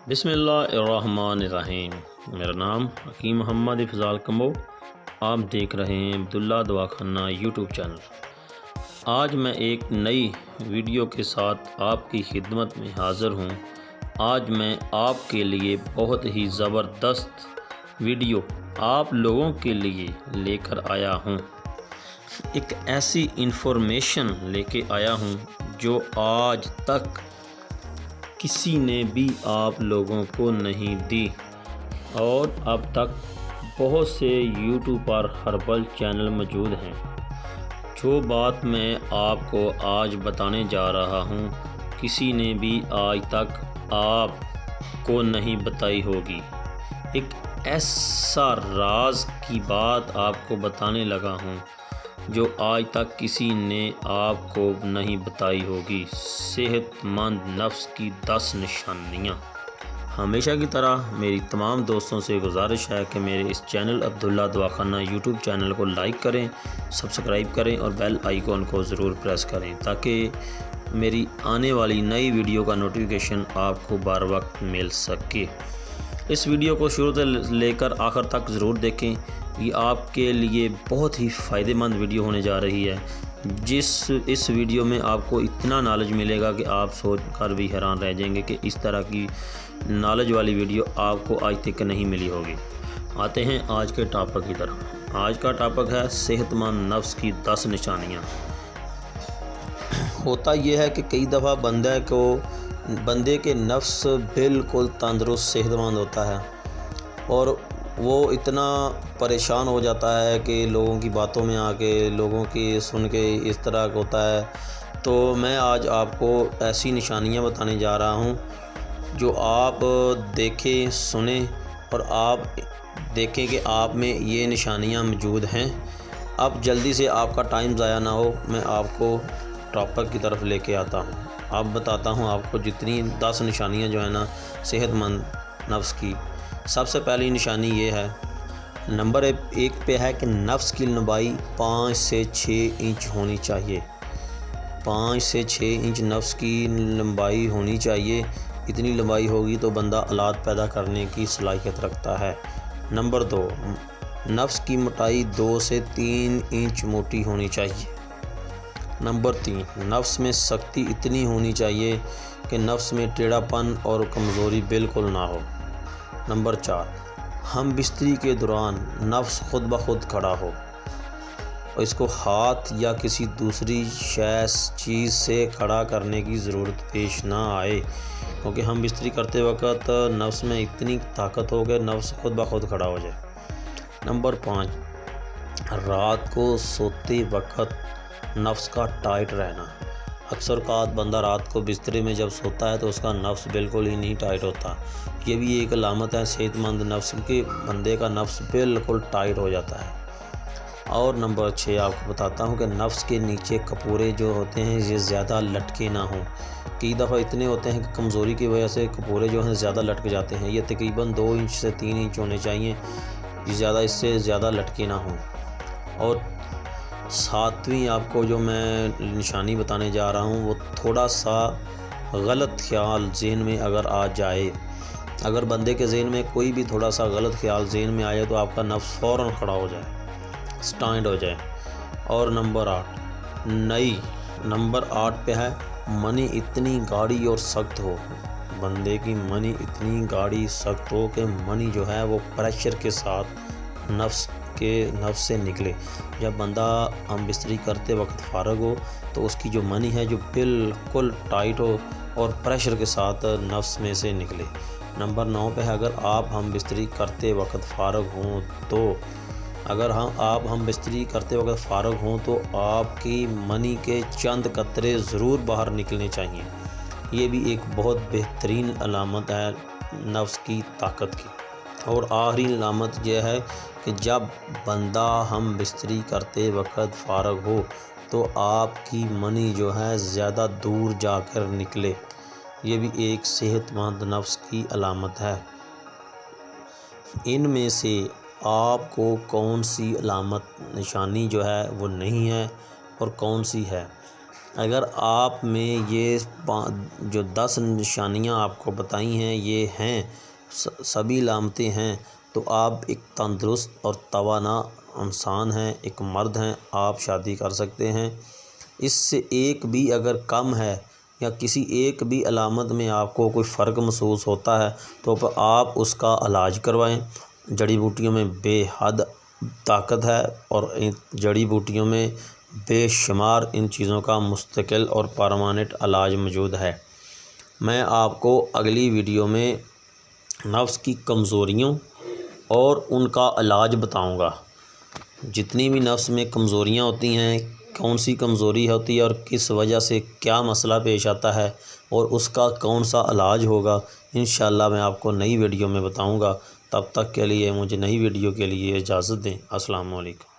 بسم اللہ الرحمن الرحیم۔ میرا نام حکیم محمد افضال کمبو، آپ دیکھ رہے ہیں عبداللہ دواخانہ یوٹیوب چینل۔ آج میں ایک نئی ویڈیو کے ساتھ آپ کی خدمت میں حاضر ہوں۔ آج میں آپ کے لیے بہت ہی زبردست ویڈیو آپ لوگوں کے لیے لے کر آیا ہوں۔ ایک ایسی انفارمیشن لے کے آیا ہوں جو آج تک کسی نے بھی آپ لوگوں کو نہیں دی، اور اب تک بہت سے یوٹیوب پر ہربل چینل موجود ہیں۔ جو بات میں آپ کو آج بتانے جا رہا ہوں کسی نے بھی آج تک آپ کو نہیں بتائی ہوگی۔ ایک ایسا راز کی بات آپ کو بتانے لگا ہوں جو آج تک کسی نے آپ کو نہیں بتائی ہوگی۔ صحت مند نفس کی 10 نشانیاں۔ ہمیشہ کی طرح میری تمام دوستوں سے گزارش ہے کہ میرے اس چینل عبداللہ دواخانہ یوٹیوب چینل کو لائک کریں، سبسکرائب کریں اور بیل آئیکن کو ضرور پریس کریں تاکہ میری آنے والی نئی ویڈیو کا نوٹیفیکیشن آپ کو بر وقت مل سکے۔ اس ویڈیو کو شروع سے لے کر آخر تک ضرور دیکھیں، یہ آپ کے لیے بہت ہی فائدہ مند ویڈیو ہونے جا رہی ہے۔ اس ویڈیو میں آپ کو اتنا نالج ملے گا کہ آپ سوچ کر بھی حیران رہ جائیں گے کہ اس طرح کی نالج والی ویڈیو آپ کو آج تک نہیں ملی ہوگی۔ آتے ہیں آج کے ٹاپک کی طرف۔ آج کا ٹاپک ہے صحت مند نفس کی 10 نشانیاں۔ ہوتا یہ ہے کہ کئی دفعہ بندے کے نفس بالکل تندرست صحت مند ہوتا ہے اور وہ اتنا پریشان ہو جاتا ہے کہ لوگوں کی باتوں میں آ کے لوگوں کی سن کے اس طرح ہوتا ہے۔ تو میں آج آپ کو ایسی نشانیاں بتانے جا رہا ہوں جو آپ دیکھیں سنیں اور آپ دیکھیں کہ آپ میں یہ نشانیاں موجود ہیں۔ اب جلدی سے آپ کا ٹائم ضائع نہ ہو، میں آپ کو ٹاپک کی طرف لے کے آتا ہوں۔ اب بتاتا ہوں آپ کو جتنی 10 نشانیاں جو ہیں نا صحت مند نفس کی۔ سب سے پہلی نشانی یہ ہے، نمبر 1 پہ ہے کہ نفس کی لمبائی 5 سے 6 انچ ہونی چاہیے۔ 5 سے 6 انچ نفس کی لمبائی ہونی چاہیے۔ اتنی لمبائی ہوگی تو بندہ اولاد پیدا کرنے کی صلاحیت رکھتا ہے۔ نمبر 2، نفس کی موٹائی 2 سے 3 انچ موٹی ہونی چاہیے۔ نمبر 3، نفس میں سختی اتنی ہونی چاہیے کہ نفس میں ٹیڑھا پن اور کمزوری بالکل نہ ہو۔ نمبر 4، ہم بستری کے دوران نفس خود بخود کھڑا ہو اور اس کو ہاتھ یا کسی دوسری چیز سے کھڑا کرنے کی ضرورت پیش نہ آئے، کیونکہ ہم بستری کرتے وقت نفس میں اتنی طاقت ہو کہ نفس خود بخود کھڑا ہو جائے۔ نمبر 5، رات کو سوتے وقت نفس کا ٹائٹ رہنا۔ اکثر اوقات بندہ رات کو بستر میں جب سوتا ہے تو اس کا نفس بالکل ہی نہیں ٹائٹ ہوتا۔ یہ بھی ایک علامت ہے صحت مند نفس کی، بندے کا نفس بالکل ٹائٹ ہو جاتا ہے۔ اور نمبر 6 آپ کو بتاتا ہوں کہ نفس کے نیچے کپورے جو ہوتے ہیں یہ زیادہ لٹکے نہ ہوں۔ کئی دفعہ اتنے ہوتے ہیں کہ کمزوری کی وجہ سے کپورے جو ہیں زیادہ لٹک جاتے ہیں۔ یہ تقریباً 2 انچ سے 3 انچ ہونے چاہیے، اس سے زیادہ لٹکے نہ ہوں۔ اور 7ویں آپ کو جو میں نشانی بتانے جا رہا ہوں وہ تھوڑا سا غلط خیال ذہن میں اگر آ جائے، اگر بندے کے ذہن میں کوئی بھی تھوڑا سا غلط خیال ذہن میں آئے تو آپ کا نفس فوراً کھڑا ہو جائے، سٹینڈ ہو جائے۔ اور نمبر 8 پہ ہے منی اتنی گاڑی اور سخت ہو۔ بندے کی منی اتنی گاڑی سخت ہو کہ منی جو ہے وہ پریشر کے ساتھ نفس سے نکلے۔ جب بندہ ہم بستری کرتے وقت فارغ ہو تو اس کی جو منی ہے جو بالکل ٹائٹ ہو اور پریشر کے ساتھ نفس میں سے نکلے۔ نمبر 9 پہ ہے اگر آپ ہم بستری کرتے وقت فارغ ہوں تو آپ کی منی کے چند قطرے ضرور باہر نکلنے چاہیے۔ یہ بھی ایک بہت بہترین علامت ہے نفس کی طاقت کی۔ اور آخری علامت یہ ہے کہ جب بندہ ہم بستری کرتے وقت فارغ ہو تو آپ کی منی جو ہے زیادہ دور جا کر نکلے۔ یہ بھی ایک صحت مند نفس کی علامت ہے۔ ان میں سے آپ کو کون سی علامت نشانی جو ہے وہ نہیں ہے اور کون سی ہے؟ اگر آپ میں یہ جو 10 نشانیاں آپ کو بتائی ہیں یہ ہیں، سبھی علامتیں ہیں، تو آپ ایک تندرست اور توانا انسان ہیں، ایک مرد ہیں، آپ شادی کر سکتے ہیں۔ اس سے ایک بھی اگر کم ہے یا کسی ایک بھی علامت میں آپ کو کوئی فرق محسوس ہوتا ہے تو آپ اس کا علاج کروائیں۔ جڑی بوٹیوں میں بے حد طاقت ہے اور جڑی بوٹیوں میں بے شمار ان چیزوں کا مستقل اور پرماننٹ علاج موجود ہے۔ میں آپ کو اگلی ویڈیو میں نفس کی کمزوریوں اور ان کا علاج بتاؤں گا۔ جتنی بھی نفس میں کمزوریاں ہوتی ہیں، کون سی کمزوری ہوتی ہے اور کس وجہ سے کیا مسئلہ پیش آتا ہے اور اس کا کون سا علاج ہوگا، انشاءاللہ میں آپ کو نئی ویڈیو میں بتاؤں گا۔ تب تک کے لیے مجھے نئی ویڈیو کے لیے اجازت دیں۔ السلام علیکم۔